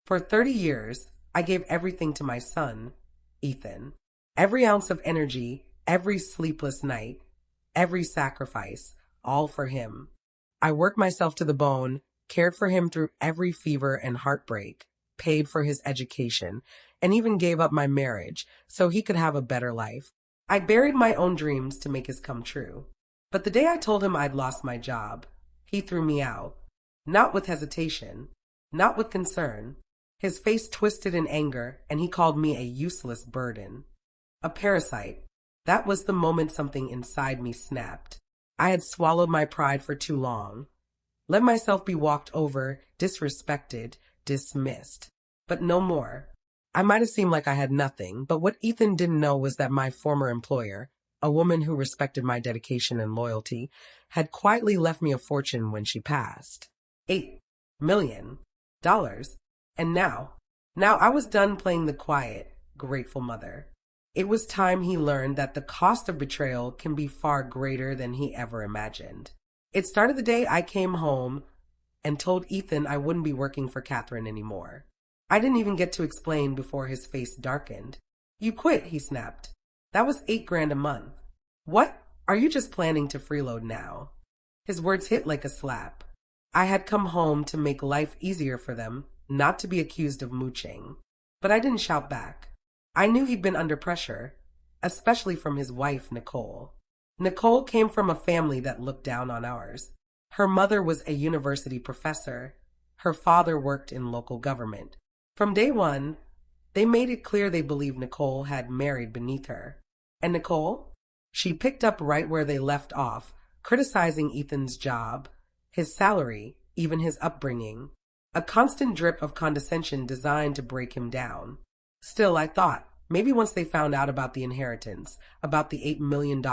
For 30 years, I gave everything to my son, Ethan. Every ounce of energy, every sleepless night, every sacrifice, all for him. I worked myself to the bone, cared for him through every fever and heartbreak, paid for his education, and even gave up my marriage so he could have a better life. I buried my own dreams to make his come true. But the day I told him I'd lost my job, he threw me out. Not with hesitation, not with concern. His face twisted in anger, and he called me a useless burden. A parasite. That was the moment something inside me snapped. I had swallowed my pride for too long. Let myself be walked over, disrespected, dismissed. But no more. I might have seemed like I had nothing, but what Ethan didn't know was that my former employer, a woman who respected my dedication and loyalty, had quietly left me a fortune when she passed. $8 million. And now I was done playing the quiet, grateful mother. It was time he learned that the cost of betrayal can be far greater than he ever imagined. It started the day I came home and told Ethan I wouldn't be working for Catherine anymore. I didn't even get to explain before his face darkened. You quit, he snapped. That was $8 grand a month. What? Are you just planning to freeload now? His words hit like a slap. I had come home to make life easier for them, not to be accused of mooching. But I didn't shout back. I knew he'd been under pressure, especially from his wife, Nicole. Nicole came from a family that looked down on ours. Her mother was a university professor. Her father worked in local government. From day one, they made it clear they believed Nicole had married beneath her. And Nicole? She picked up right where they left off, criticizing Ethan's job, his salary, even his upbringing. A constant drip of condescension designed to break him down. Still, I thought, maybe once they found out about the inheritance, about the $8 million,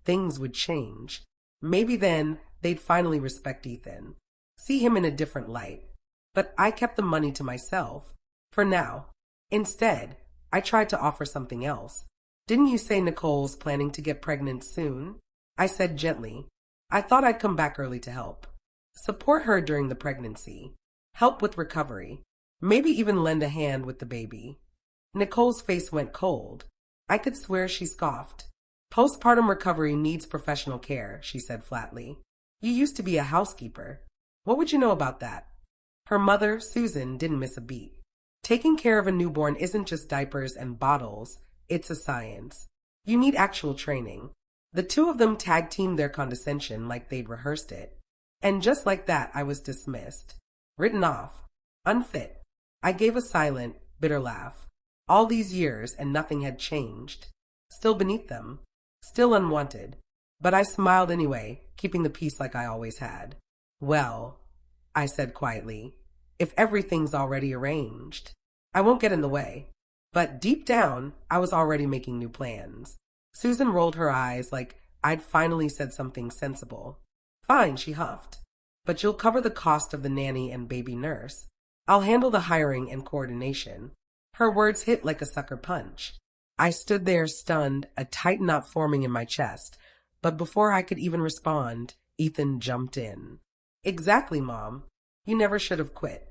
things would change. Maybe then they'd finally respect Ethan, see him in a different light. But I kept the money to myself, for now. Instead, I tried to offer something else. Didn't you say Nicole's planning to get pregnant soon? I said gently. I thought I'd come back early to help. Support her during the pregnancy. Help with recovery. Maybe even lend a hand with the baby. Nicole's face went cold. I could swear she scoffed. Postpartum recovery needs professional care, she said flatly. You used to be a housekeeper. What would you know about that? Her mother, Susan, didn't miss a beat. Taking care of a newborn isn't just diapers and bottles. It's a science. You need actual training. The two of them tag-teamed their condescension like they'd rehearsed it. And just like that, I was dismissed. Written off. Unfit. I gave a silent, bitter laugh. All these years and nothing had changed. Still beneath them. Still unwanted. But I smiled anyway, keeping the peace like I always had. Well, I said quietly, if everything's already arranged, I won't get in the way. But deep down, I was already making new plans. Susan rolled her eyes like I'd finally said something sensible. Fine, she huffed. But you'll cover the cost of the nanny and baby nurse. I'll handle the hiring and coordination. Her words hit like a sucker punch. I stood there stunned, a tight knot forming in my chest. But before I could even respond, Ethan jumped in. Exactly, Mom. You never should have quit.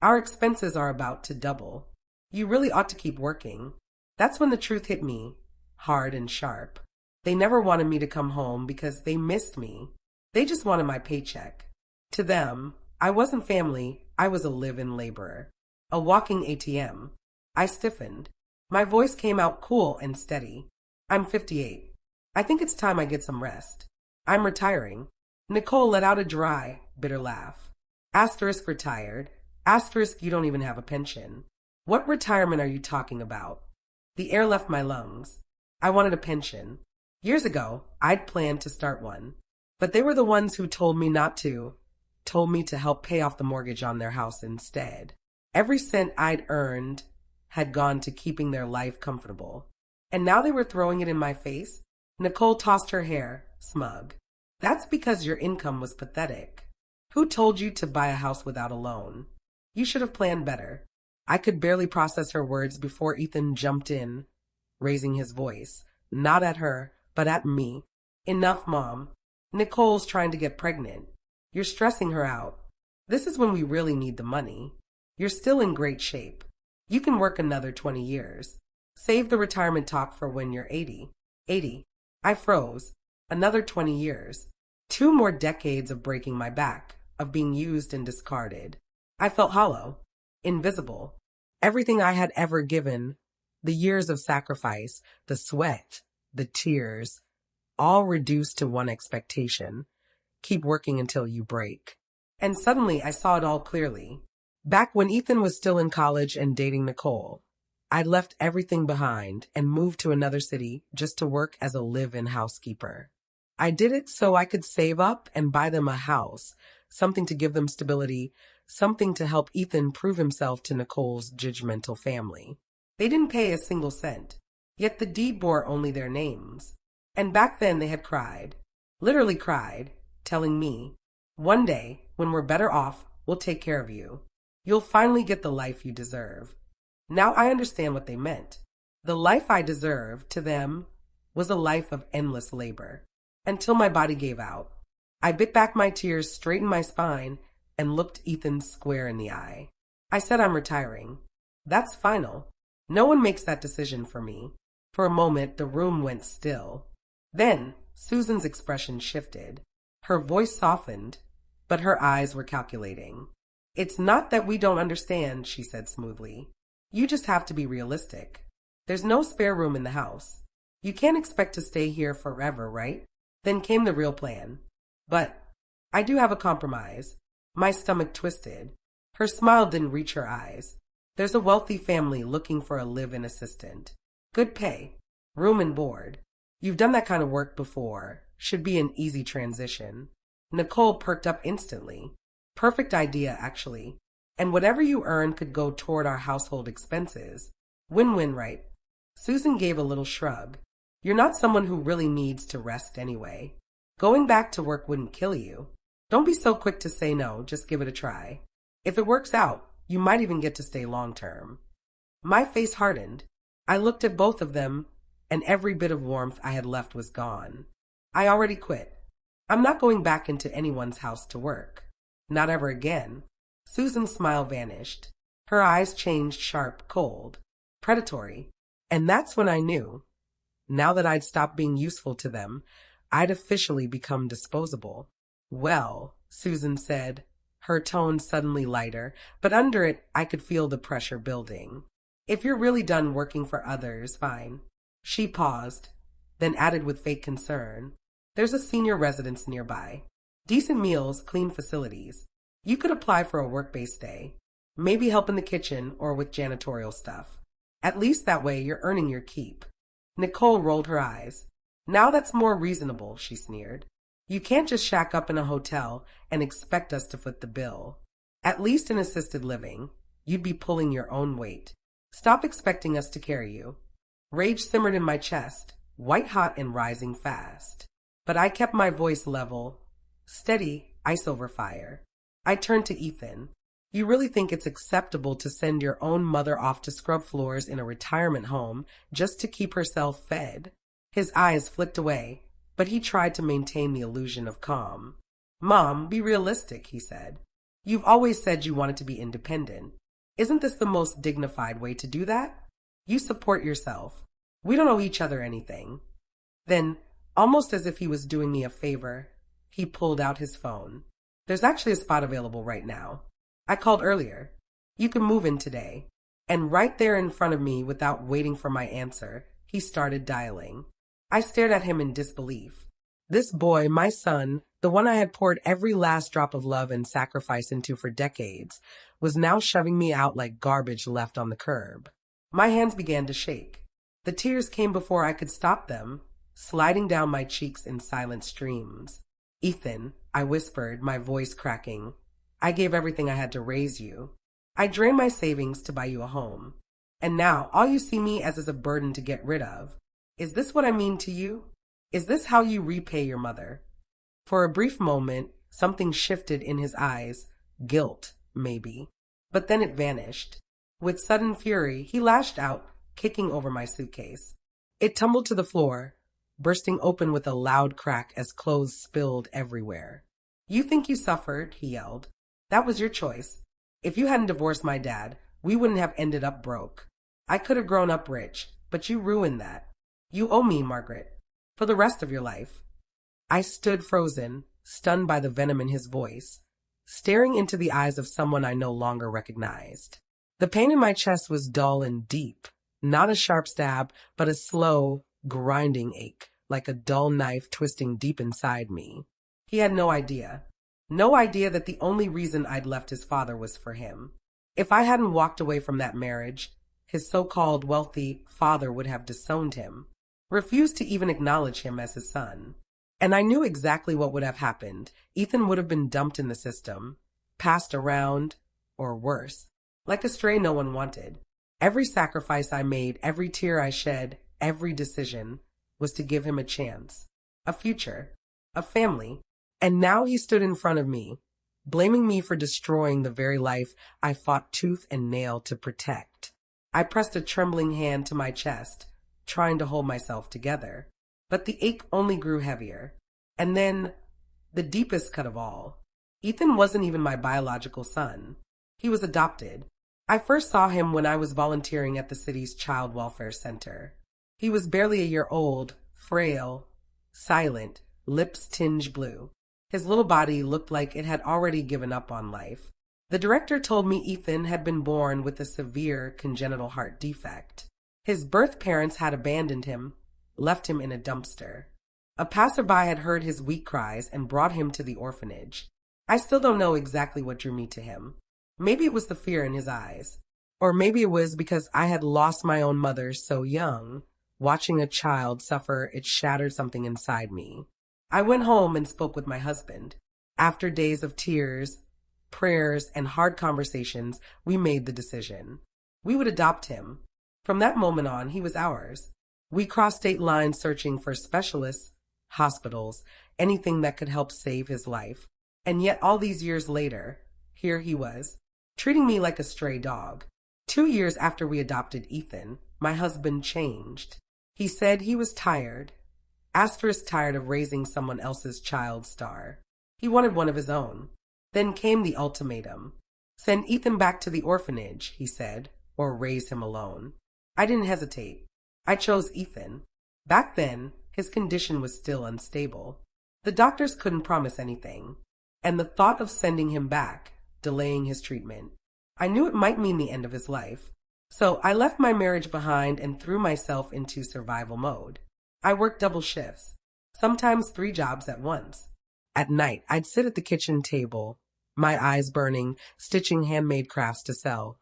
Our expenses are about to double. You really ought to keep working. That's when the truth hit me, hard and sharp. They never wanted me to come home because they missed me. They just wanted my paycheck. To them, I wasn't family, I was a live-in laborer. A walking ATM. I stiffened. My voice came out cool and steady. I'm 58. I think it's time I get some rest. I'm retiring. Nicole let out a dry, bitter laugh. Asterisk retired. Asterisk you don't even have a pension. What retirement are you talking about? The air left my lungs. I wanted a pension. Years ago, I'd planned to start one. But they were the ones who told me not to. Told me to help pay off the mortgage on their house instead. Every cent I'd earned had gone to keeping their life comfortable. And now they were throwing it in my face? Nicole tossed her hair, smug. That's because your income was pathetic. Who told you to buy a house without a loan? You should have planned better. I could barely process her words before Ethan jumped in, raising his voice, not at her, but at me. Enough, Mom. Nicole's trying to get pregnant. You're stressing her out. This is when we really need the money. You're still in great shape. You can work another 20 years. Save the retirement talk for when you're 80. 80. I froze. Another 20 years. 2 more decades of breaking my back, of being used and discarded. I felt hollow, invisible. Everything I had ever given, the years of sacrifice, the sweat, the tears, all reduced to one expectation. Keep working until you break. And suddenly I saw it all clearly. Back when Ethan was still in college and dating Nicole, I'd left everything behind and moved to another city just to work as a live-in housekeeper. I did it so I could save up and buy them a house, something to give them stability, something to help Ethan prove himself to Nicole's judgmental family. They didn't pay a single cent, yet the deed bore only their names. And back then they had cried, literally cried, telling me, one day, when we're better off, we'll take care of you. You'll finally get the life you deserve. Now I understand what they meant. The life I deserved, to them, was a life of endless labor. Until my body gave out. I bit back my tears, straightened my spine, and looked Ethan square in the eye. I said I'm retiring. That's final. No one makes that decision for me. For a moment, the room went still. Then, Susan's expression shifted. Her voice softened, but her eyes were calculating. It's not that we don't understand, she said smoothly. You just have to be realistic. There's no spare room in the house. You can't expect to stay here forever, right? Then came the real plan. But I do have a compromise. My stomach twisted. Her smile didn't reach her eyes. There's a wealthy family looking for a live-in assistant. Good pay. Room and board. You've done that kind of work before. Should be an easy transition. Nicole perked up instantly. Perfect idea, actually. And whatever you earn could go toward our household expenses. Win-win, right? Susan gave a little shrug. You're not someone who really needs to rest anyway. Going back to work wouldn't kill you. Don't be so quick to say no, just give it a try. If it works out, you might even get to stay long term. My face hardened. I looked at both of them, and every bit of warmth I had left was gone. I already quit. I'm not going back into anyone's house to work. Not ever again. Susan's smile vanished. Her eyes changed sharp, cold, predatory. And that's when I knew. Now that I'd stopped being useful to them, I'd officially become disposable. Well, Susan said, her tone suddenly lighter, but under it I could feel the pressure building. If you're really done working for others, fine. She paused, then added with fake concern. There's a senior residence nearby. Decent meals, clean facilities. You could apply for a work-based day. Maybe help in the kitchen or with janitorial stuff. At least that way you're earning your keep. Nicole rolled her eyes. Now that's more reasonable, she sneered. You can't just shack up in a hotel and expect us to foot the bill. At least in assisted living, you'd be pulling your own weight. Stop expecting us to carry you. Rage simmered in my chest, white hot and rising fast. But I kept my voice level, steady, ice over fire. I turned to Ethan. You really think it's acceptable to send your own mother off to scrub floors in a retirement home just to keep herself fed? His eyes flicked away, but he tried to maintain the illusion of calm. Mom, be realistic, he said. You've always said you wanted to be independent. Isn't this the most dignified way to do that? You support yourself. We don't owe each other anything. Then, almost as if he was doing me a favor, he pulled out his phone. There's actually a spot available right now. I called earlier. You can move in today. And right there in front of me, without waiting for my answer, he started dialing. I stared at him in disbelief. This boy, my son, the one I had poured every last drop of love and sacrifice into for decades, was now shoving me out like garbage left on the curb. My hands began to shake. The tears came before I could stop them, sliding down my cheeks in silent streams. Ethan, I whispered, my voice cracking. I gave everything I had to raise you. I drained my savings to buy you a home. And now all you see me as is a burden to get rid of. Is this what I mean to you? Is this how you repay your mother? For a brief moment, something shifted in his eyes. Guilt, maybe. But then it vanished. With sudden fury, he lashed out, kicking over my suitcase. It tumbled to the floor, bursting open with a loud crack as clothes spilled everywhere. You think you suffered, he yelled. That was your choice. If you hadn't divorced my dad, we wouldn't have ended up broke. I could have grown up rich, but you ruined that. You owe me, Margaret, for the rest of your life." I stood frozen, stunned by the venom in his voice, staring into the eyes of someone I no longer recognized. The pain in my chest was dull and deep, not a sharp stab, but a slow, grinding ache, like a dull knife twisting deep inside me. He had no idea. No idea that the only reason I'd left his father was for him. If I hadn't walked away from that marriage, his so-called wealthy father would have disowned him, refused to even acknowledge him as his son. And I knew exactly what would have happened. Ethan would have been dumped in the system, passed around, or worse, like a stray no one wanted. Every sacrifice I made, every tear I shed, every decision was to give him a chance, a future, a family. And now he stood in front of me, blaming me for destroying the very life I fought tooth and nail to protect. I pressed a trembling hand to my chest, trying to hold myself together. But the ache only grew heavier. And then, the deepest cut of all. Ethan wasn't even my biological son. He was adopted. I first saw him when I was volunteering at the city's child welfare center. He was barely a year old, frail, silent, lips tinged blue. His little body looked like it had already given up on life. The director told me Ethan had been born with a severe congenital heart defect. His birth parents had abandoned him, left him in a dumpster. A passerby had heard his weak cries and brought him to the orphanage. I still don't know exactly what drew me to him. Maybe it was the fear in his eyes. Or maybe it was because I had lost my own mother so young. Watching a child suffer, it shattered something inside me. I went home and spoke with my husband. After days of tears, prayers, and hard conversations, we made the decision. We would adopt him. From that moment on, he was ours. We crossed state lines searching for specialists, hospitals, anything that could help save his life. And yet all these years later, here he was, treating me like a stray dog. 2 years after we adopted Ethan, my husband changed. He said he was tired, asterisk tired of raising someone else's child star. He wanted one of his own. Then came the ultimatum. Send Ethan back to the orphanage, he said, or raise him alone. I didn't hesitate. I chose Ethan. Back then, his condition was still unstable. The doctors couldn't promise anything. And the thought of sending him back, delaying his treatment, I knew it might mean the end of his life. So I left my marriage behind and threw myself into survival mode. I worked double shifts, sometimes 3 jobs at once. At night, I'd sit at the kitchen table, my eyes burning, stitching handmade crafts to sell,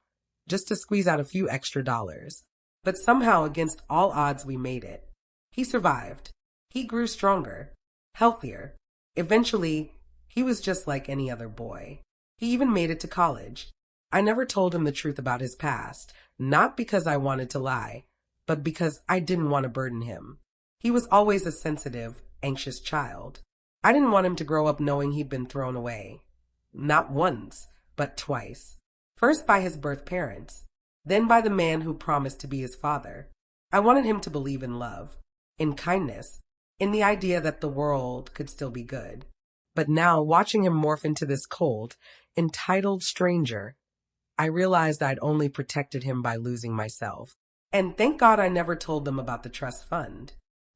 just to squeeze out a few extra dollars. But somehow, against all odds, we made it. He survived. He grew stronger, healthier. Eventually, he was just like any other boy. He even made it to college. I never told him the truth about his past, not because I wanted to lie, but because I didn't want to burden him. He was always a sensitive, anxious child. I didn't want him to grow up knowing he'd been thrown away. Not once, but twice. First by his birth parents, then by the man who promised to be his father. I wanted him to believe in love, in kindness, in the idea that the world could still be good. But now, watching him morph into this cold, entitled stranger, I realized I'd only protected him by losing myself. And thank God I never told them about the trust fund.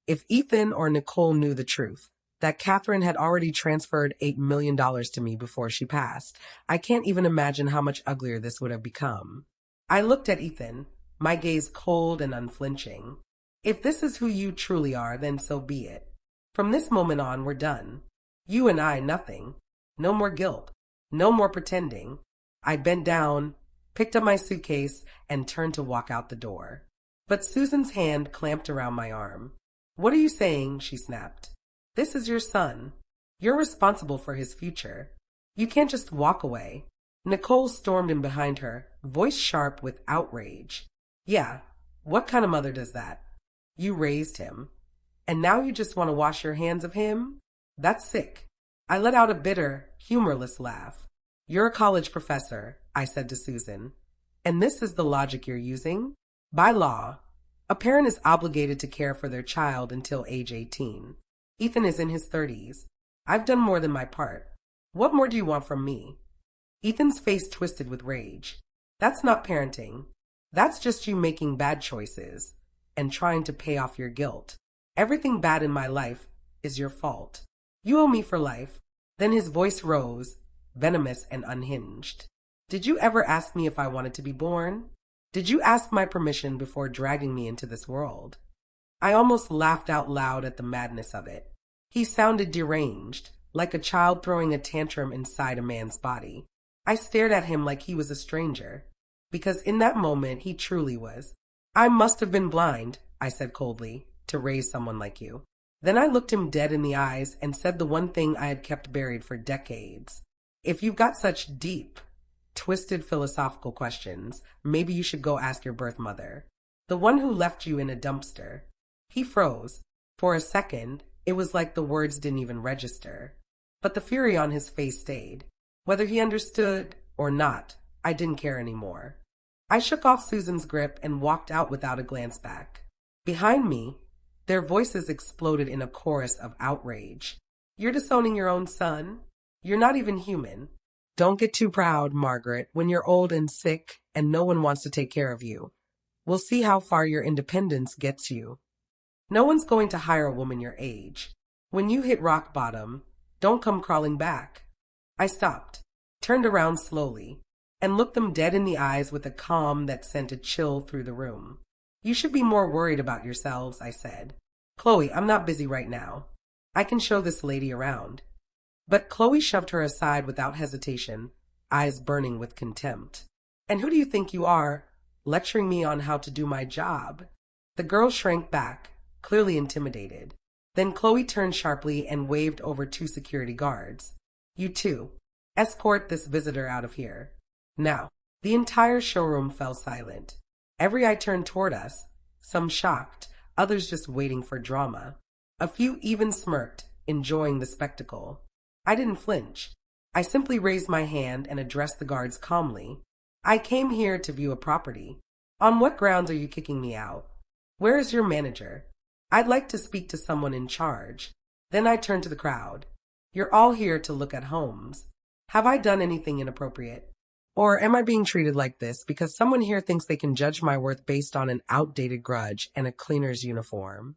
If Ethan or Nicole knew the truth, that Catherine had already transferred $8 million to me before she passed, I can't even imagine how much uglier this would have become. I looked at Ethan, my gaze cold and unflinching. If this is who you truly are, then so be it. From this moment on, we're done. You and I, nothing. No more guilt. No more pretending. I bent down, picked up my suitcase, and turned to walk out the door. But Susan's hand clamped around my arm. "What are you saying?" she snapped. "This is your son. You're responsible for his future. You can't just walk away." Nicole stormed in behind her, voice sharp with outrage. "Yeah, what kind of mother does that? You raised him. And now you just want to wash your hands of him? That's sick." I let out a bitter, humorless laugh. "You're a college professor," I said to Susan. "And this is the logic you're using? By law, a parent is obligated to care for their child until age 18. Ethan is in his 30s. I've done more than my part. What more do you want from me?" Ethan's face twisted with rage. That's not parenting. That's just you making bad choices and trying to pay off your guilt. Everything bad in my life is your fault. You owe me for life. Then his voice rose, venomous and unhinged. Did you ever ask me if I wanted to be born? Did you ask my permission before dragging me into this world? I almost laughed out loud at the madness of it. He sounded deranged, like a child throwing a tantrum inside a man's body. I stared at him like he was a stranger, because in that moment he truly was. I must have been blind, I said coldly, to raise someone like you. Then I looked him dead in the eyes and said the one thing I had kept buried for decades. If you've got such deep, twisted philosophical questions, maybe you should go ask your birth mother, the one who left you in a dumpster. He froze. For a second, it was like the words didn't even register. But the fury on his face stayed. Whether he understood or not, I didn't care anymore. I shook off Susan's grip and walked out without a glance back. Behind me, their voices exploded in a chorus of outrage. You're disowning your own son? You're not even human. Don't get too proud, Margaret, when you're old and sick and no one wants to take care of you. We'll see how far your independence gets you. No one's going to hire a woman your age. When you hit rock bottom, don't come crawling back. I stopped, turned around slowly, and looked them dead in the eyes with a calm that sent a chill through the room. You should be more worried about yourselves, I said. Chloe, I'm not busy right now. I can show this lady around. But Chloe shoved her aside without hesitation, eyes burning with contempt. And who do you think you are, lecturing me on how to do my job? The girl shrank back, clearly intimidated. Then Chloe turned sharply and waved over 2 security guards. You two, escort this visitor out of here. Now, the entire showroom fell silent. Every eye turned toward us, some shocked, others just waiting for drama. A few even smirked, enjoying the spectacle. I didn't flinch. I simply raised my hand and addressed the guards calmly. I came here to view a property. On what grounds are you kicking me out? Where is your manager? I'd like to speak to someone in charge. Then I turned to the crowd. You're all here to look at homes. Have I done anything inappropriate? Or am I being treated like this because someone here thinks they can judge my worth based on an outdated grudge and a cleaner's uniform?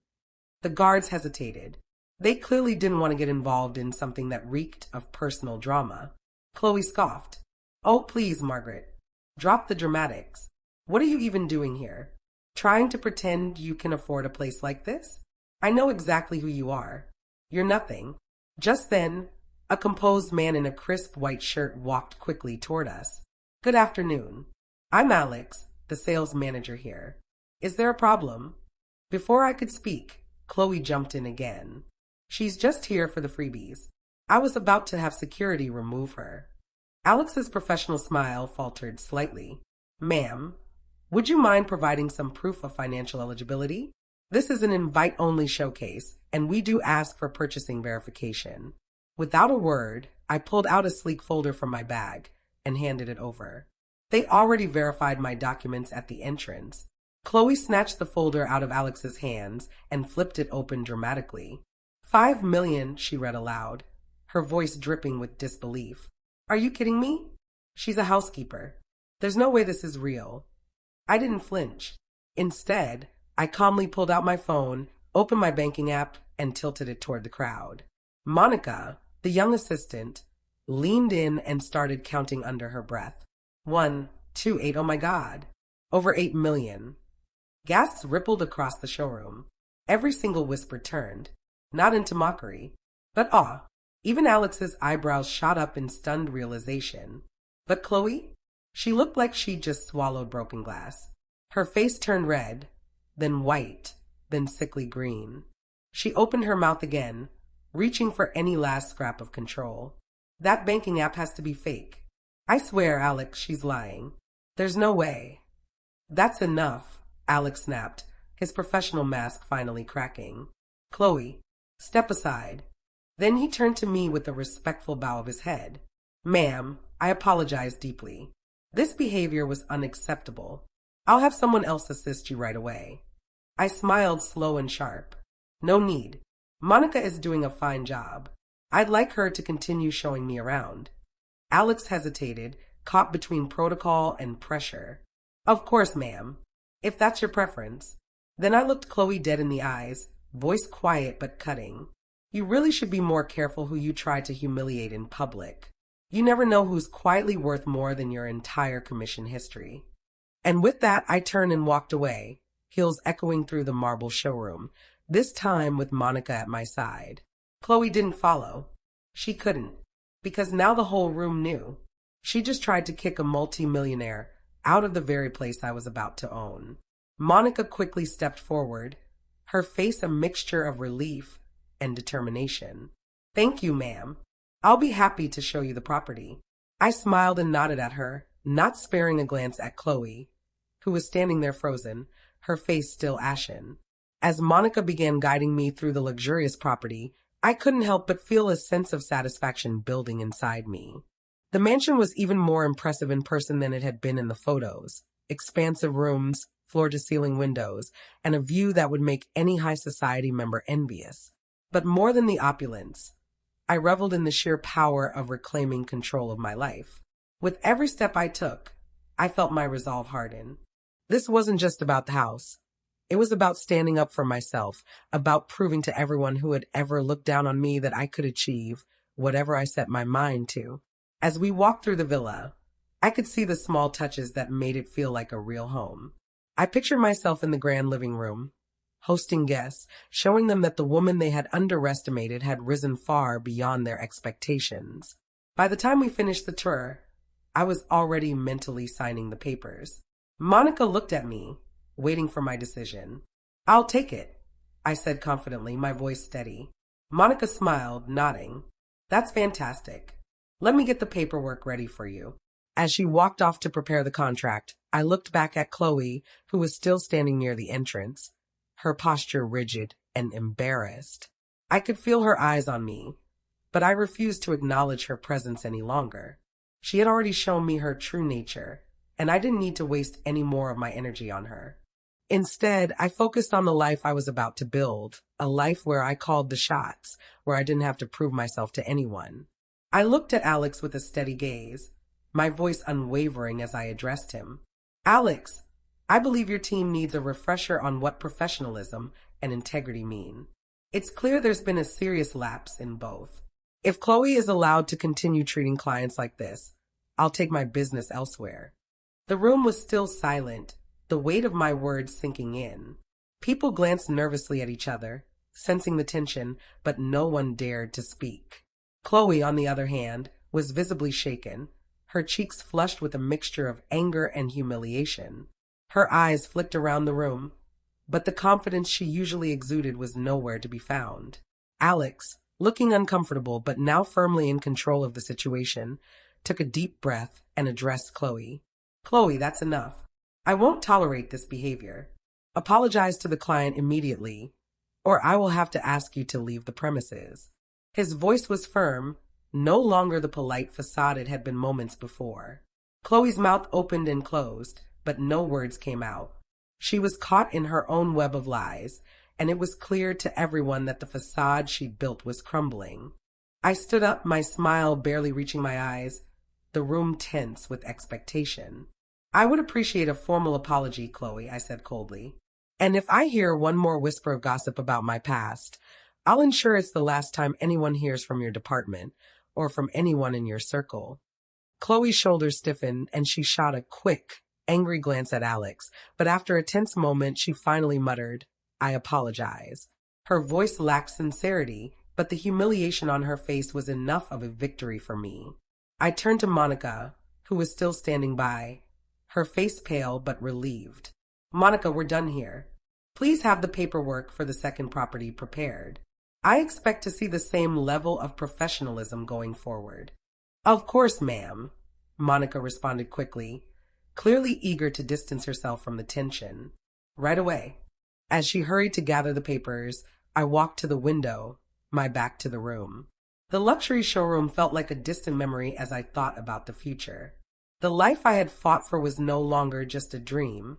The guards hesitated. They clearly didn't want to get involved in something that reeked of personal drama. Chloe scoffed. Oh, please, Margaret. Drop the dramatics. What are you even doing here? Trying to pretend you can afford a place like this? I know exactly who you are. You're nothing. Just then, a composed man in a crisp white shirt walked quickly toward us. Good afternoon. I'm Alex, the sales manager here. Is there a problem? Before I could speak, Chloe jumped in again. She's just here for the freebies. I was about to have security remove her. Alex's professional smile faltered slightly. Ma'am, would you mind providing some proof of financial eligibility? This is an invite-only showcase, and we do ask for purchasing verification. Without a word, I pulled out a sleek folder from my bag and handed it over. They already verified my documents at the entrance. Chloe snatched the folder out of Alex's hands and flipped it open dramatically. 5 million, she read aloud, her voice dripping with disbelief. Are you kidding me? She's a housekeeper. There's no way this is real. I didn't flinch. Instead, I calmly pulled out my phone, opened my banking app, and tilted it toward the crowd. Monica, the young assistant, leaned in and started counting under her breath. 1, 2, 8, oh my God. Over 8 million. Gasps rippled across the showroom. Every single whisper turned, not into mockery, but awe. Even Alex's eyebrows shot up in stunned realization. But Chloe? She looked like she'd just swallowed broken glass. Her face turned red, then white, then sickly green. She opened her mouth again, reaching for any last scrap of control. That banking app has to be fake. I swear, Alex, she's lying. There's no way. That's enough, Alex snapped, his professional mask finally cracking. Chloe, step aside. Then he turned to me with a respectful bow of his head. Ma'am, I apologize deeply. This behavior was unacceptable. I'll have someone else assist you right away. I smiled slow and sharp. No need. Monica is doing a fine job. I'd like her to continue showing me around. Alex hesitated, caught between protocol and pressure. Of course, ma'am. If that's your preference. Then I looked Chloe dead in the eyes, voice quiet but cutting. You really should be more careful who you try to humiliate in public. You never know who's quietly worth more than your entire commission history. And with that, I turned and walked away, heels echoing through the marble showroom, this time with Monica at my side. Chloe didn't follow. She couldn't, because now the whole room knew. She just tried to kick a multi-millionaire out of the very place I was about to own. Monica quickly stepped forward, her face a mixture of relief and determination. Thank you, ma'am. I'll be happy to show you the property. I smiled and nodded at her, not sparing a glance at Chloe, who was standing there frozen, her face still ashen. As Monica began guiding me through the luxurious property, I couldn't help but feel a sense of satisfaction building inside me. The mansion was even more impressive in person than it had been in the photos. Expansive rooms, floor-to-ceiling windows, and a view that would make any high society member envious. But more than the opulence, I reveled in the sheer power of reclaiming control of my life. With every step I took, I felt my resolve harden. This wasn't just about the house. It was about standing up for myself, about proving to everyone who had ever looked down on me that I could achieve whatever I set my mind to. As we walked through the villa, I could see the small touches that made it feel like a real home. I pictured myself in the grand living room, hosting guests, showing them that the woman they had underestimated had risen far beyond their expectations. By the time we finished the tour, I was already mentally signing the papers. Monica looked at me, waiting for my decision. I'll take it, I said confidently, my voice steady. Monica smiled, nodding. That's fantastic. Let me get the paperwork ready for you. As she walked off to prepare the contract, I looked back at Chloe, who was still standing near the entrance, her posture rigid and embarrassed. I could feel her eyes on me, but I refused to acknowledge her presence any longer. She had already shown me her true nature, and I didn't need to waste any more of my energy on her. Instead, I focused on the life I was about to build, a life where I called the shots, where I didn't have to prove myself to anyone. I looked at Alex with a steady gaze, my voice unwavering as I addressed him. Alex, I believe your team needs a refresher on what professionalism and integrity mean. It's clear there's been a serious lapse in both. If Chloe is allowed to continue treating clients like this, I'll take my business elsewhere. The room was still silent, the weight of my words sinking in. People glanced nervously at each other, sensing the tension, but no one dared to speak. Chloe, on the other hand, was visibly shaken, her cheeks flushed with a mixture of anger and humiliation. Her eyes flicked around the room, but the confidence she usually exuded was nowhere to be found. Alex, looking uncomfortable but now firmly in control of the situation, took a deep breath and addressed Chloe. Chloe, that's enough. I won't tolerate this behavior. Apologize to the client immediately, or I will have to ask you to leave the premises. His voice was firm, no longer the polite facade it had been moments before. Chloe's mouth opened and closed, but no words came out. She was caught in her own web of lies, and it was clear to everyone that the facade she'd built was crumbling. I stood up, my smile barely reaching my eyes, the room tense with expectation. I would appreciate a formal apology, Chloe, I said coldly. And if I hear one more whisper of gossip about my past, I'll ensure it's the last time anyone hears from your department or from anyone in your circle. Chloe's shoulders stiffened and she shot a quick, angry glance at Alex, but after a tense moment, she finally muttered, I apologize. Her voice lacked sincerity, but the humiliation on her face was enough of a victory for me. I turned to Monica, who was still standing by, her face pale but relieved. Monica, we're done here. Please have the paperwork for the second property prepared. I expect to see the same level of professionalism going forward. Of course, ma'am, Monica responded quickly, clearly eager to distance herself from the tension. Right away. As she hurried to gather the papers, I walked to the window, my back to the room. The luxury showroom felt like a distant memory as I thought about the future. The life I had fought for was no longer just a dream.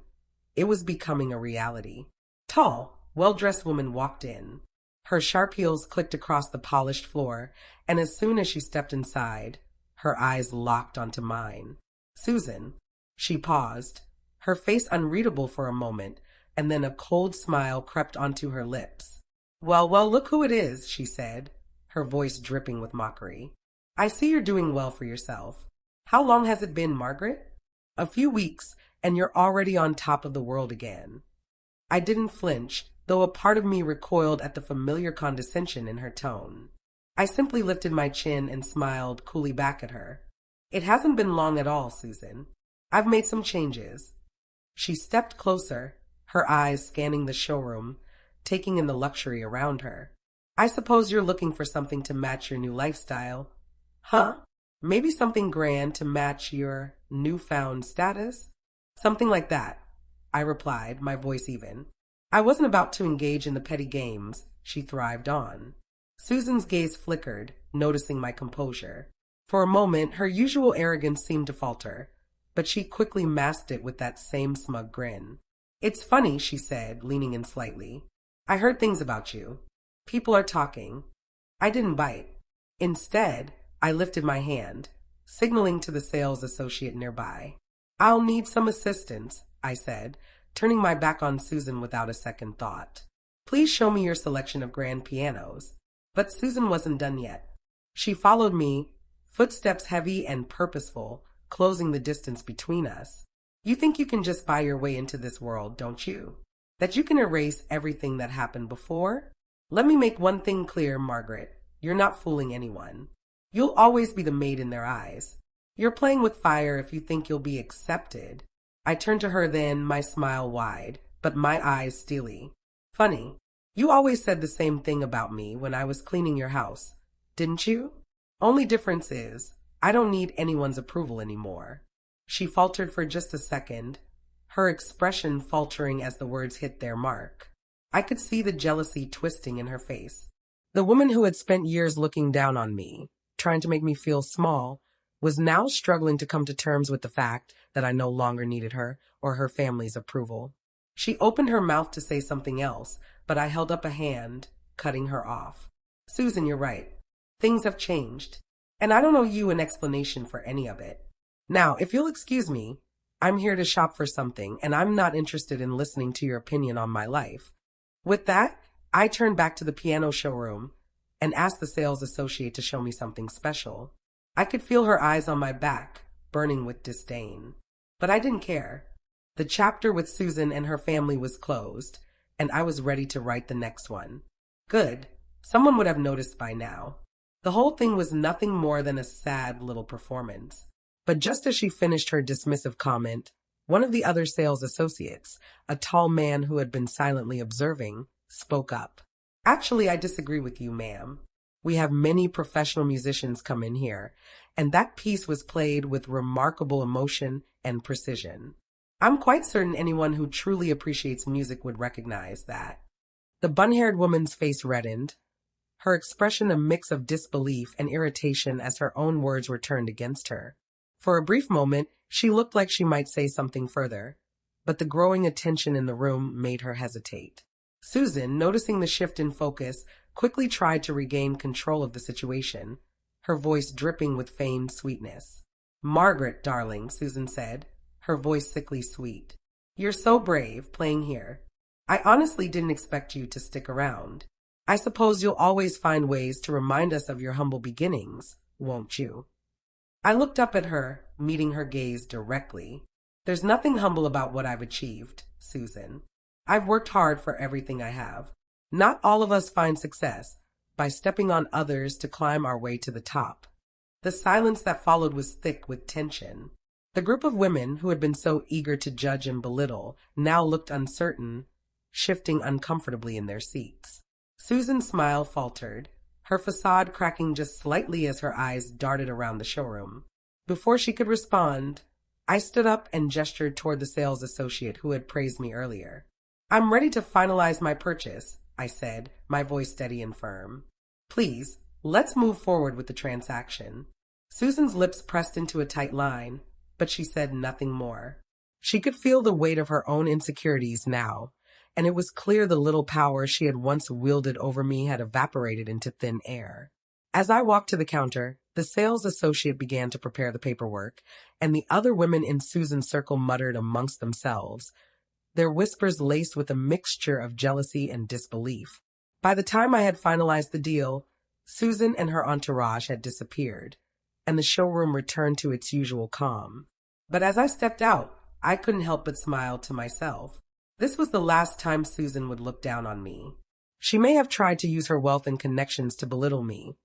It was becoming a reality. Tall, well-dressed woman walked in. Her sharp heels clicked across the polished floor, and as soon as she stepped inside, her eyes locked onto mine. Susan. She paused, her face unreadable for a moment, and then a cold smile crept onto her lips. Well, well, look who it is, she said, her voice dripping with mockery. I see you're doing well for yourself. How long has it been, Margaret? A few weeks, and you're already on top of the world again. I didn't flinch, though a part of me recoiled at the familiar condescension in her tone. I simply lifted my chin and smiled coolly back at her. It hasn't been long at all, Susan. I've made some changes. She stepped closer, her eyes scanning the showroom, taking in the luxury around her. I suppose you're looking for something to match your new lifestyle. Huh? Maybe something grand to match your newfound status? Something like that, I replied, my voice even. I wasn't about to engage in the petty games she thrived on. Susan's gaze flickered, noticing my composure. For a moment, her usual arrogance seemed to falter, but she quickly masked it with that same smug grin. It's funny, she said, leaning in slightly. I heard things about you. People are talking. I didn't bite. Instead, I lifted my hand, signaling to the sales associate nearby. I'll need some assistance, I said, turning my back on Susan without a second thought. Please show me your selection of grand pianos. But Susan wasn't done yet. She followed me, footsteps heavy and purposeful, closing the distance between us. You think you can just buy your way into this world, don't you? That you can erase everything that happened before? Let me make one thing clear, Margaret. You're not fooling anyone. You'll always be the maid in their eyes. You're playing with fire if you think you'll be accepted. I turned to her then, my smile wide, but my eyes steely. Funny. You always said the same thing about me when I was cleaning your house, didn't you? Only difference is, I don't need anyone's approval anymore. She faltered for just a second, her expression faltering as the words hit their mark. I could see the jealousy twisting in her face. The woman who had spent years looking down on me, trying to make me feel small, was now struggling to come to terms with the fact that I no longer needed her or her family's approval. She opened her mouth to say something else, but I held up a hand, cutting her off. Susan, you're right. Things have changed, and I don't owe you an explanation for any of it. Now, if you'll excuse me, I'm here to shop for something, and I'm not interested in listening to your opinion on my life. With that, I turned back to the piano showroom and asked the sales associate to show me something special. I could feel her eyes on my back, burning with disdain. But I didn't care. The chapter with Susan and her family was closed, and I was ready to write the next one. Good. Someone would have noticed by now. The whole thing was nothing more than a sad little performance. But just as she finished her dismissive comment, one of the other sales associates, a tall man who had been silently observing, spoke up. Actually, I disagree with you, ma'am. We have many professional musicians come in here, and that piece was played with remarkable emotion and precision. I'm quite certain anyone who truly appreciates music would recognize that. The bun-haired woman's face reddened, her expression a mix of disbelief and irritation as her own words were turned against her. For a brief moment, she looked like she might say something further, but the growing attention in the room made her hesitate. Susan, noticing the shift in focus, quickly tried to regain control of the situation, her voice dripping with feigned sweetness. Margaret, darling, Susan said, her voice sickly sweet. You're so brave, playing here. I honestly didn't expect you to stick around. I suppose you'll always find ways to remind us of your humble beginnings, won't you? I looked up at her, meeting her gaze directly. There's nothing humble about what I've achieved, Susan. I've worked hard for everything I have. Not all of us find success by stepping on others to climb our way to the top. The silence that followed was thick with tension. The group of women who had been so eager to judge and belittle now looked uncertain, shifting uncomfortably in their seats. Susan's smile faltered, her facade cracking just slightly as her eyes darted around the showroom. Before she could respond, I stood up and gestured toward the sales associate who had praised me earlier. I'm ready to finalize my purchase, I said, my voice steady and firm. Please, let's move forward with the transaction. Susan's lips pressed into a tight line, but she said nothing more. She could feel the weight of her own insecurities now, and it was clear the little power she had once wielded over me had evaporated into thin air. As I walked to the counter, the sales associate began to prepare the paperwork, and the other women in Susan's circle muttered amongst themselves, their whispers laced with a mixture of jealousy and disbelief. By the time I had finalized the deal, Susan and her entourage had disappeared, and the showroom returned to its usual calm. But as I stepped out, I couldn't help but smile to myself. This was the last time Susan would look down on me. She may have tried to use her wealth and connections to belittle me,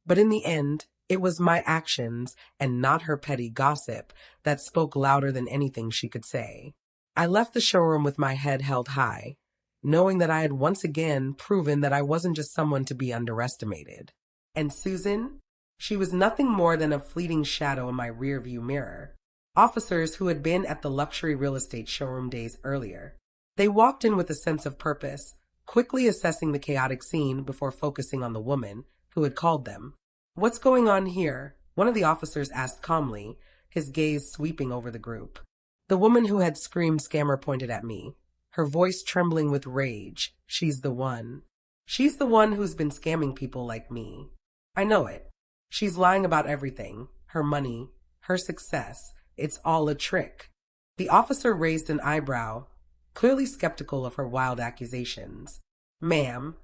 but in the end, it was my actions and not her petty gossip that spoke louder than anything she could say. I left the showroom with my head held high, knowing that I had once again proven that I wasn't just someone to be underestimated. And Susan? She was nothing more than a fleeting shadow in my rearview mirror. Officers who had been at the luxury real estate showroom days earlier. They walked in with a sense of purpose, quickly assessing the chaotic scene before focusing on the woman who had called them. "What's going on here?" one of the officers asked calmly, his gaze sweeping over the group. The woman who had screamed scammer pointed at me, her voice trembling with rage. "She's the one. She's the one who's been scamming people like me. I know it. She's lying about everything, her money, her success. It's all a trick." The officer raised an eyebrow, clearly skeptical of her wild accusations. "Ma'am,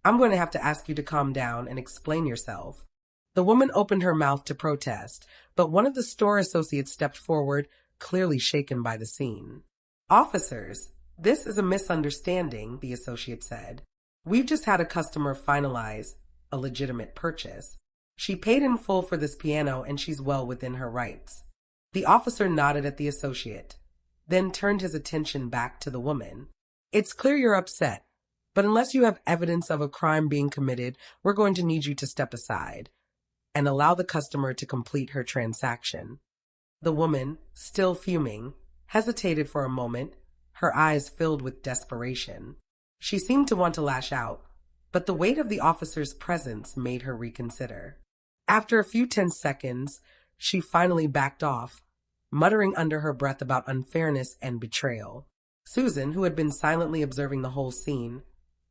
I'm going to have to ask you to calm down and explain yourself." The woman opened her mouth to protest, but one of the store associates stepped forward, clearly shaken by the scene. "Officers, this is a misunderstanding," the associate said. "We've just had a customer finalize a legitimate purchase. She paid in full for this piano and she's well within her rights." The officer nodded at the associate, then turned his attention back to the woman. "It's clear you're upset, but unless you have evidence of a crime being committed, we're going to need you to step aside and allow the customer to complete her transaction." The woman, still fuming, hesitated for a moment, her eyes filled with desperation. She seemed to want to lash out, but the weight of the officer's presence made her reconsider. After a few tense seconds, she finally backed off, muttering under her breath about unfairness and betrayal. Susan, who had been silently observing the whole scene,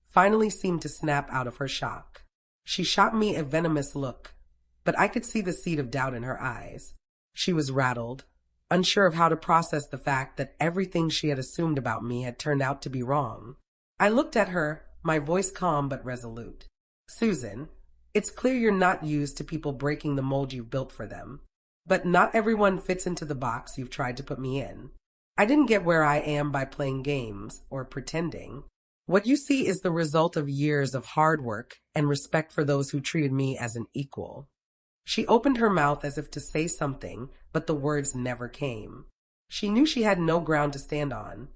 finally seemed to snap out of her shock. She shot me a venomous look, but I could see the seed of doubt in her eyes. She was rattled, unsure of how to process the fact that everything she had assumed about me had turned out to be wrong. I looked at her, my voice calm but resolute. "Susan, it's clear you're not used to people breaking the mold you've built for them. But not everyone fits into the box you've tried to put me in. I didn't get where I am by playing games or pretending. What you see is the result of years of hard work and respect for those who treated me as an equal." She opened her mouth as if to say something, but the words never came. She knew she had no ground to stand on.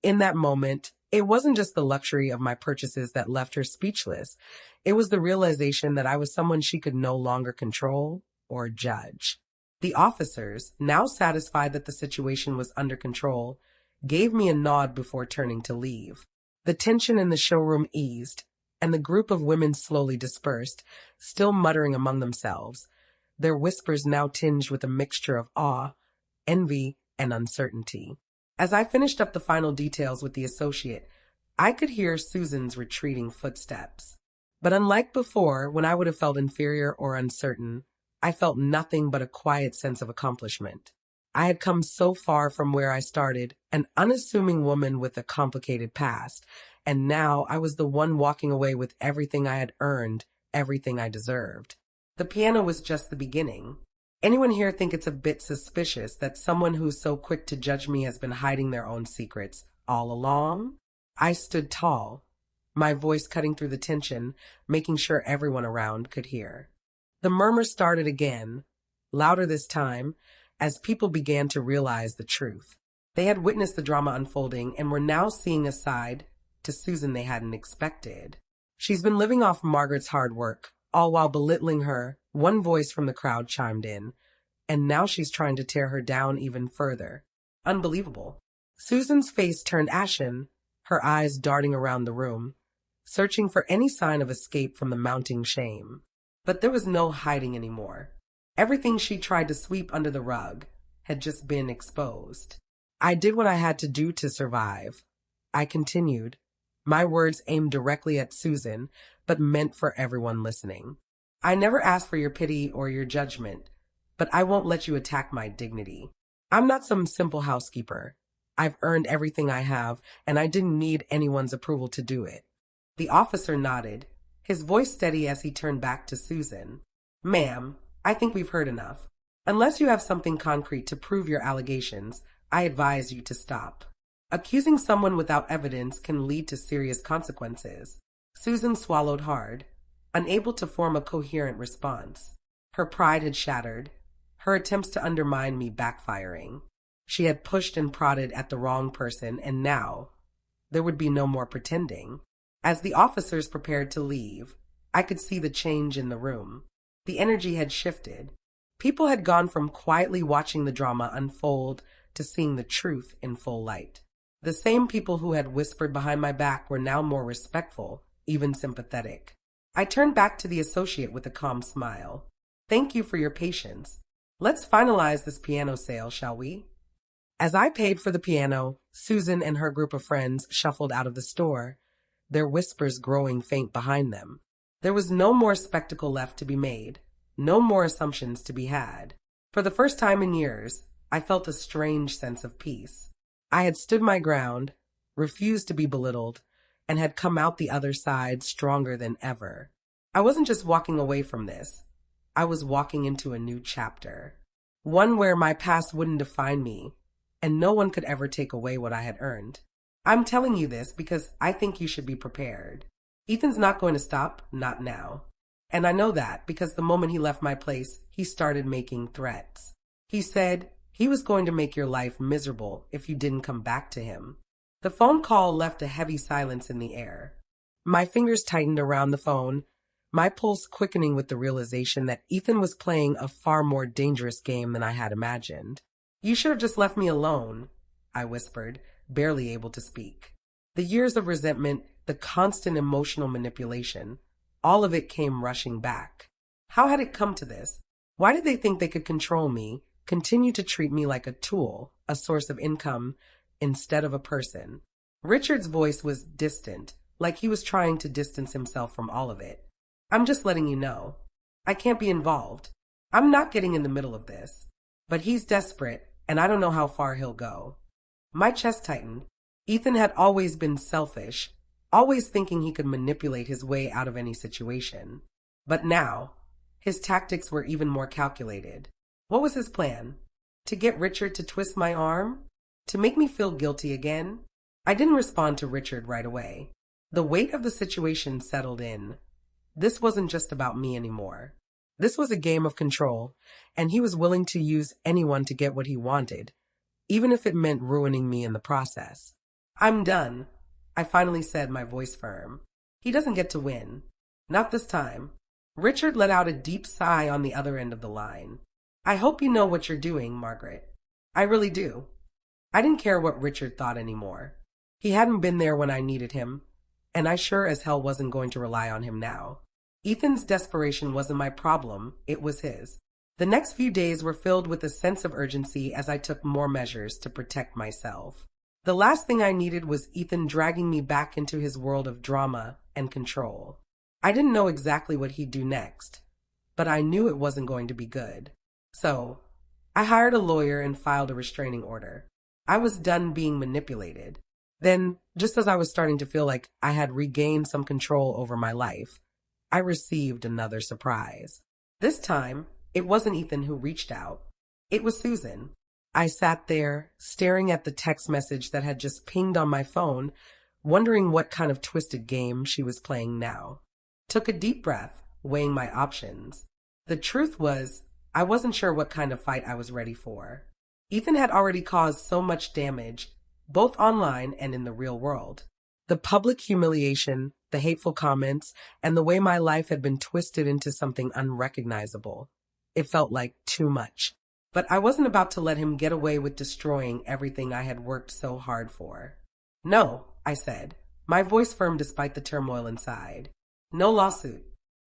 In that moment, it wasn't just the luxury of my purchases that left her speechless. It was the realization that I was someone she could no longer control or judge. The officers, now satisfied that the situation was under control, gave me a nod before turning to leave. The tension in the showroom eased, and the group of women slowly dispersed, still muttering among themselves, their whispers now tinged with a mixture of awe, envy, and uncertainty. As I finished up the final details with the associate, I could hear Susan's retreating footsteps. But unlike before, when I would have felt inferior or uncertain, I felt nothing but a quiet sense of accomplishment. I had come so far from where I started, an unassuming woman with a complicated past, and now I was the one walking away with everything I had earned, everything I deserved. The piano was just the beginning. Anyone here think it's a bit suspicious that someone who's so quick to judge me has been hiding their own secrets all along? I stood tall, my voice cutting through the tension, making sure everyone around could hear. The murmur started again, louder this time, as people began to realize the truth. They had witnessed the drama unfolding and were now seeing a side to Susan they hadn't expected. "She's been living off Margaret's hard work, all while belittling her," one voice from the crowd chimed in, "and now she's trying to tear her down even further. Unbelievable." Susan's face turned ashen, her eyes darting around the room, searching for any sign of escape from the mounting shame. But there was no hiding anymore. Everything she tried to sweep under the rug had just been exposed. "I did what I had to do to survive," I continued, my words aimed directly at Susan, but meant for everyone listening. I never asked for your pity or your judgment, but I won't let you attack my dignity. I'm not some simple housekeeper. I've earned everything I have, and I didn't need anyone's approval to do it. The officer nodded, his voice steady as he turned back to Susan. Ma'am, I think we've heard enough. Unless you have something concrete to prove your allegations, I advise you to stop. Accusing someone without evidence can lead to serious consequences. Susan swallowed hard, unable to form a coherent response. Her pride had shattered, her attempts to undermine me backfiring. She had pushed and prodded at the wrong person, and now there would be no more pretending. As the officers prepared to leave, I could see the change in the room. The energy had shifted. People had gone from quietly watching the drama unfold to seeing the truth in full light. The same people who had whispered behind my back were now more respectful, even sympathetic. I turned back to the associate with a calm smile. Thank you for your patience. Let's finalize this piano sale, shall we? As I paid for the piano, Susan and her group of friends shuffled out of the store, their whispers growing faint behind them. There was no more spectacle left to be made, no more assumptions to be had. For the first time in years, I felt a strange sense of peace. I had stood my ground, refused to be belittled, and had come out the other side stronger than ever. I wasn't just walking away from this. I was walking into a new chapter. One where my past wouldn't define me, and no one could ever take away what I had earned. I'm telling you this because I think you should be prepared. Ethan's not going to stop, not now. And I know that because the moment he left my place, he started making threats. He said he was going to make your life miserable if you didn't come back to him. The phone call left a heavy silence in the air. My fingers tightened around the phone, my pulse quickening with the realization that Ethan was playing a far more dangerous game than I had imagined. You should have just left me alone, I whispered, barely able to speak. The years of resentment, the constant emotional manipulation, all of it came rushing back. How had it come to this? Why did they think they could control me, continue to treat me like a tool, a source of income, instead of a person? Richard's voice was distant, like he was trying to distance himself from all of it. I'm just letting you know. I can't be involved. I'm not getting in the middle of this. But he's desperate, and I don't know how far he'll go. My chest tightened. Ethan had always been selfish, always thinking he could manipulate his way out of any situation. But now, his tactics were even more calculated. What was his plan? To get Richard to twist my arm? To make me feel guilty again? I didn't respond to Richard right away. The weight of the situation settled in. This wasn't just about me anymore. This was a game of control, and he was willing to use anyone to get what he wanted, even if it meant ruining me in the process. I'm done, I finally said, my voice firm. He doesn't get to win. Not this time. Richard let out a deep sigh on the other end of the line. I hope you know what you're doing, Margaret. I really do. I didn't care what Richard thought anymore. He hadn't been there when I needed him, and I sure as hell wasn't going to rely on him now. Ethan's desperation wasn't my problem, it was his. The next few days were filled with a sense of urgency as I took more measures to protect myself. The last thing I needed was Ethan dragging me back into his world of drama and control. I didn't know exactly what he'd do next, but I knew it wasn't going to be good. So, I hired a lawyer and filed a restraining order. I was done being manipulated. Then, just as I was starting to feel like I had regained some control over my life, I received another surprise. This time, it wasn't Ethan who reached out. It was Susan. I sat there, staring at the text message that had just pinged on my phone, wondering what kind of twisted game she was playing now. Took a deep breath, weighing my options. The truth was, I wasn't sure what kind of fight I was ready for. Ethan had already caused so much damage, both online and in the real world. The public humiliation, the hateful comments, and the way my life had been twisted into something unrecognizable. It felt like too much. But I wasn't about to let him get away with destroying everything I had worked so hard for. No, I said, my voice firm despite the turmoil inside. No lawsuit.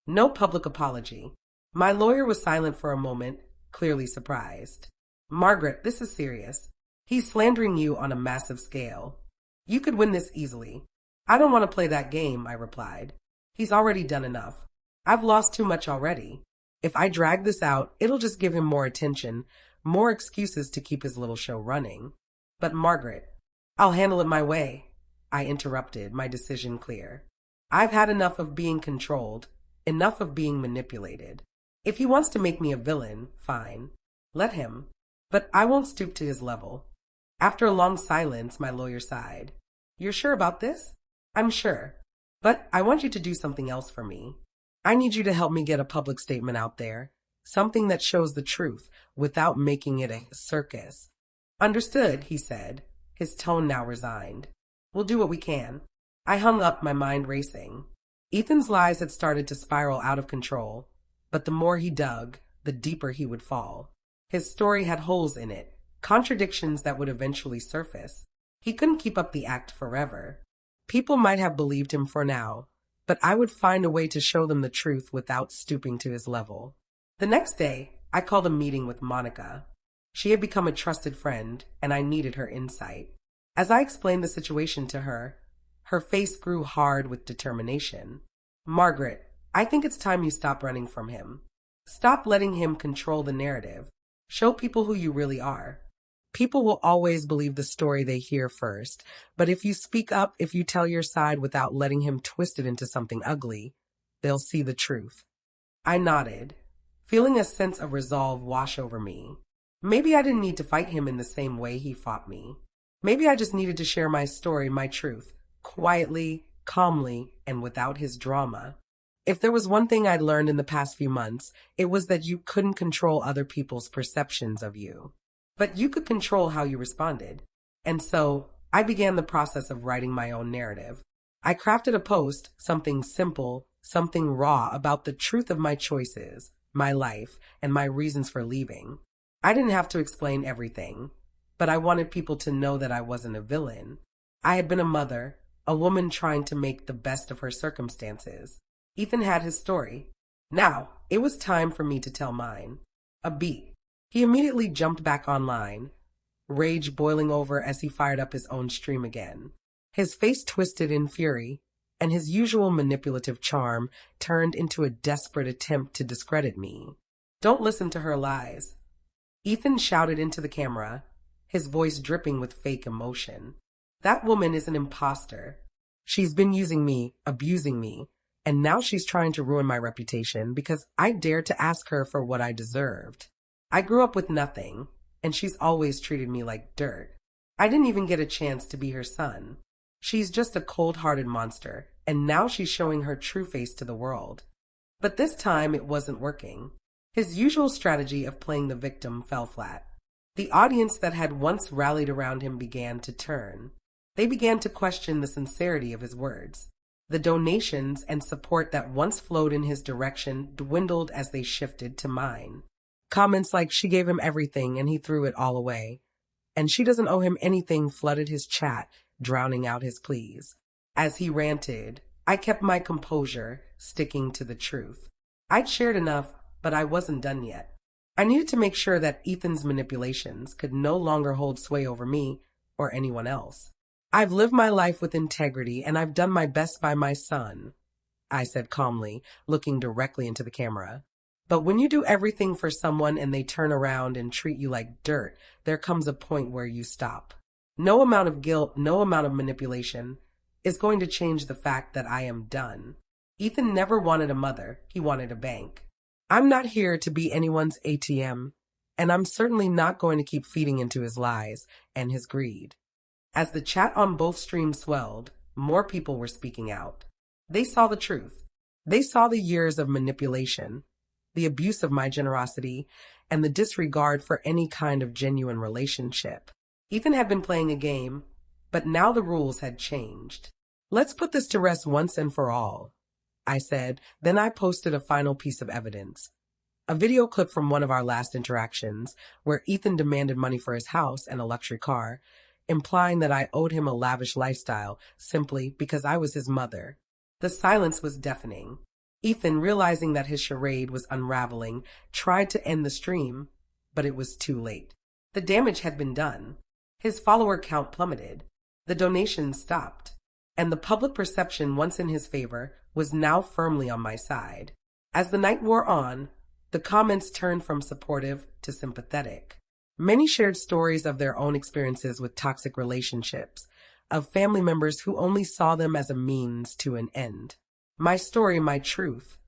No public apology. My lawyer was silent for a moment, clearly surprised. Margaret, this is serious. He's slandering you on a massive scale. You could win this easily. I don't want to play that game, I replied. He's already done enough. I've lost too much already. If I drag this out, it'll just give him more attention, more excuses to keep his little show running. But Margaret, I'll handle it my way. I interrupted, my decision clear. I've had enough of being controlled, enough of being manipulated. If he wants to make me a villain, fine. Let him. But I won't stoop to his level. After a long silence, my lawyer sighed. You're sure about this? I'm sure. But I want you to do something else for me. I need you to help me get a public statement out there. Something that shows the truth without making it a circus. Understood, he said, his tone now resigned. We'll do what we can. I hung up, my mind racing. Ethan's lies had started to spiral out of control, but the more he dug, the deeper he would fall. His story had holes in it, contradictions that would eventually surface. He couldn't keep up the act forever. People might have believed him for now, but I would find a way to show them the truth without stooping to his level. The next day, I called a meeting with Monica. She had become a trusted friend, and I needed her insight. As I explained the situation to her, her face grew hard with determination. Margaret, I think it's time you stop running from him. Stop letting him control the narrative. Show people who you really are. People will always believe the story they hear first, but if you speak up, if you tell your side without letting him twist it into something ugly, they'll see the truth. I nodded, feeling a sense of resolve wash over me. Maybe I didn't need to fight him in the same way he fought me. Maybe I just needed to share my story, my truth, quietly, calmly, and without his drama. If there was one thing I'd learned in the past few months, it was that you couldn't control other people's perceptions of you. But you could control how you responded. And so, I began the process of writing my own narrative. I crafted a post, something simple, something raw about the truth of my choices, my life, and my reasons for leaving. I didn't have to explain everything, but I wanted people to know that I wasn't a villain. I had been a mother, a woman trying to make the best of her circumstances. Ethan had his story. Now, it was time for me to tell mine. A beat. He immediately jumped back online, rage boiling over as he fired up his own stream again. His face twisted in fury, and his usual manipulative charm turned into a desperate attempt to discredit me. Don't listen to her lies. Ethan shouted into the camera, his voice dripping with fake emotion. That woman is an imposter. She's been using me, abusing me, and now she's trying to ruin my reputation because I dared to ask her for what I deserved. I grew up with nothing, and she's always treated me like dirt. I didn't even get a chance to be her son. She's just a cold-hearted monster, and now she's showing her true face to the world. But this time it wasn't working. His usual strategy of playing the victim fell flat. The audience that had once rallied around him began to turn. They began to question the sincerity of his words. The donations and support that once flowed in his direction dwindled as they shifted to mine. Comments like she gave him everything and he threw it all away, and she doesn't owe him anything flooded his chat, drowning out his pleas. As he ranted, I kept my composure, sticking to the truth. I'd shared enough, but I wasn't done yet. I needed to make sure that Ethan's manipulations could no longer hold sway over me or anyone else. I've lived my life with integrity and I've done my best by my son, I said calmly, looking directly into the camera. But when you do everything for someone and they turn around and treat you like dirt, there comes a point where you stop. No amount of guilt, no amount of manipulation is going to change the fact that I am done. Ethan never wanted a mother, he wanted a bank. I'm not here to be anyone's ATM, and I'm certainly not going to keep feeding into his lies and his greed. As the chat on both streams swelled, more people were speaking out. They saw the truth. They saw the years of manipulation, the abuse of my generosity, and the disregard for any kind of genuine relationship. Ethan had been playing a game, but now the rules had changed. Let's put this to rest once and for all, I said. Then I posted a final piece of evidence. A video clip from one of our last interactions, where Ethan demanded money for his house and a luxury car, implying that I owed him a lavish lifestyle simply because I was his mother. The silence was deafening. Ethan, realizing that his charade was unraveling, tried to end the stream, but it was too late. The damage had been done. His follower count plummeted. The donations stopped. And the public perception once in his favor was now firmly on my side. As the night wore on, the comments turned from supportive to sympathetic. Many shared stories of their own experiences with toxic relationships, of family members who only saw them as a means to an end. My story, my truth,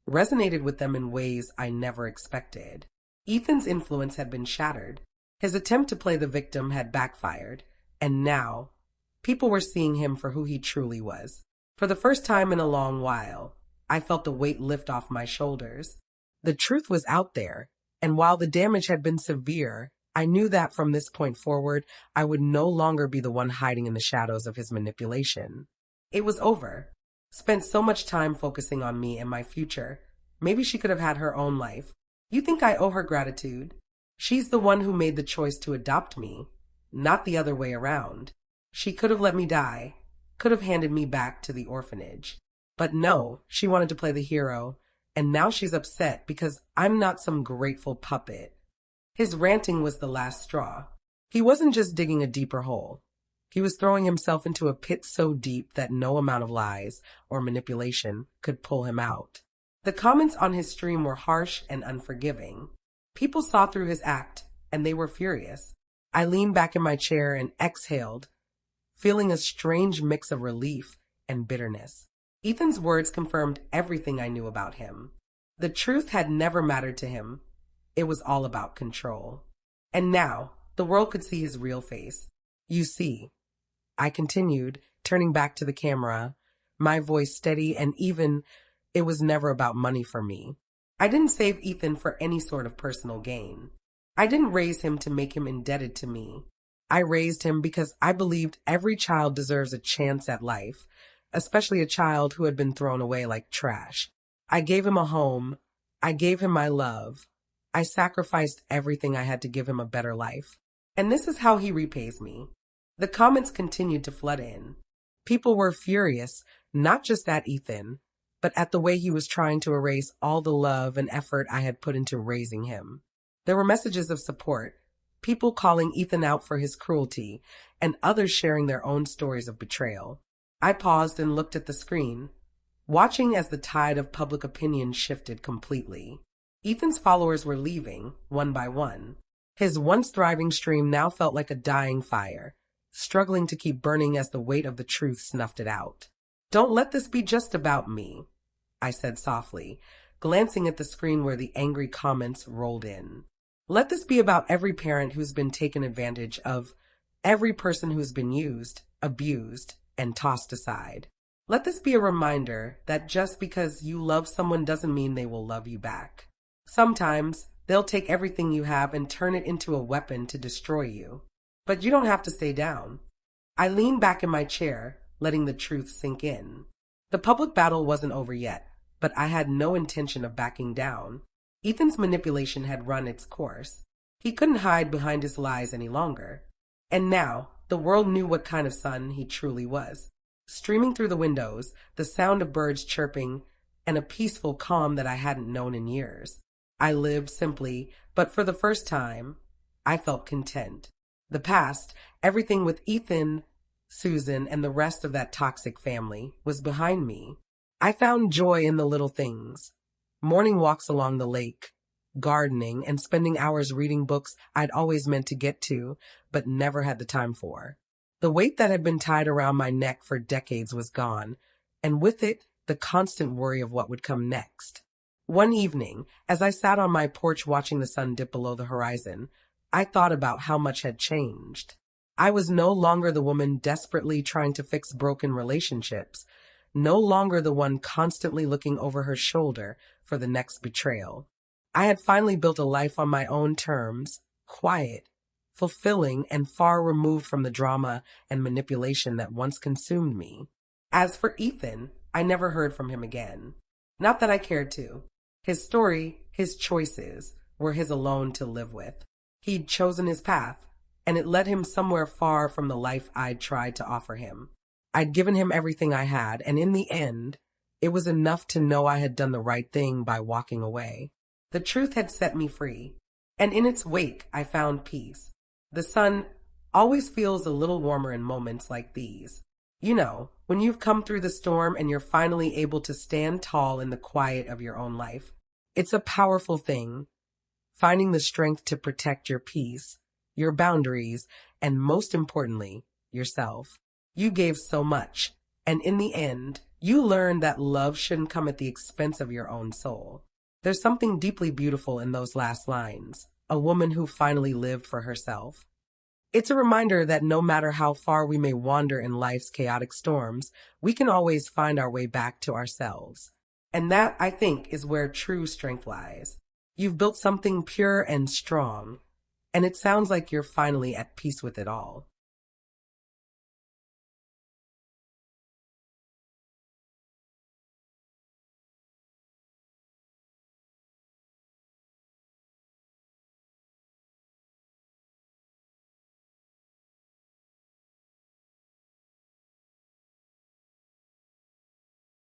resonated with them in ways I never expected. Ethan's influence had been shattered. His attempt to play the victim had backfired, and now, people were seeing him for who he truly was. For the first time in a long while, I felt the weight lift off my shoulders. The truth was out there, and while the damage had been severe, I knew that from this point forward, I would no longer be the one hiding in the shadows of his manipulation. It was over. Spent so much time focusing on me and my future. Maybe she could have had her own life. You think I owe her gratitude? She's the one who made the choice to adopt me, not the other way around. She could have let me die, could have handed me back to the orphanage. But no, she wanted to play the hero, and now she's upset because I'm not some grateful puppet. His ranting was the last straw. He wasn't just digging a deeper hole. He was throwing himself into a pit so deep that no amount of lies or manipulation could pull him out. The comments on his stream were harsh and unforgiving. People saw through his act, and they were furious. I leaned back in my chair and exhaled, feeling a strange mix of relief and bitterness. Ethan's words confirmed everything I knew about him. The truth had never mattered to him. It was all about control. And now, the world could see his real face. You see, I continued, turning back to the camera, my voice steady and even. It was never about money for me. I didn't save Ethan for any sort of personal gain. I didn't raise him to make him indebted to me. I raised him because I believed every child deserves a chance at life, especially a child who had been thrown away like trash. I gave him a home. I gave him my love. I sacrificed everything I had to give him a better life. And this is how he repays me. The comments continued to flood in. People were furious, not just at Ethan, but at the way he was trying to erase all the love and effort I had put into raising him. There were messages of support, people calling Ethan out for his cruelty, and others sharing their own stories of betrayal. I paused and looked at the screen, watching as the tide of public opinion shifted completely. Ethan's followers were leaving, one by one. His once thriving stream now felt like a dying fire, struggling to keep burning as the weight of the truth snuffed it out. Don't let this be just about me, I said softly, glancing at the screen where the angry comments rolled in. Let this be about every parent who's been taken advantage of, every person who's been used, abused, and tossed aside. Let this be a reminder that just because you love someone doesn't mean they will love you back. Sometimes they'll take everything you have and turn it into a weapon to destroy you. But you don't have to stay down. I leaned back in my chair, letting the truth sink in. The public battle wasn't over yet, but I had no intention of backing down. Ethan's manipulation had run its course. He couldn't hide behind his lies any longer. And now, the world knew what kind of son he truly was. Streaming through the windows, the sound of birds chirping, and a peaceful calm that I hadn't known in years. I lived simply, but for the first time, I felt content. The past, everything with Ethan, Susan, and the rest of that toxic family was behind me. I found joy in the little things. Morning walks along the lake, gardening, and spending hours reading books I'd always meant to get to, but never had the time for. The weight that had been tied around my neck for decades was gone, and with it, the constant worry of what would come next. One evening, as I sat on my porch watching the sun dip below the horizon, I thought about how much had changed. I was no longer the woman desperately trying to fix broken relationships, no longer the one constantly looking over her shoulder for the next betrayal. I had finally built a life on my own terms, quiet, fulfilling, and far removed from the drama and manipulation that once consumed me. As for Ethan, I never heard from him again. Not that I cared to. His story, his choices, were his alone to live with. He'd chosen his path, and it led him somewhere far from the life I'd tried to offer him. I'd given him everything I had, and in the end, it was enough to know I had done the right thing by walking away. The truth had set me free, and in its wake, I found peace. The sun always feels a little warmer in moments like these. You know, when you've come through the storm and you're finally able to stand tall in the quiet of your own life. It's a powerful thing, finding the strength to protect your peace, your boundaries, and most importantly, yourself. You gave so much, and in the end, you learned that love shouldn't come at the expense of your own soul. There's something deeply beautiful in those last lines, a woman who finally lived for herself. It's a reminder that no matter how far we may wander in life's chaotic storms, we can always find our way back to ourselves. And that, I think, is where true strength lies. You've built something pure and strong, and it sounds like you're finally at peace with it all.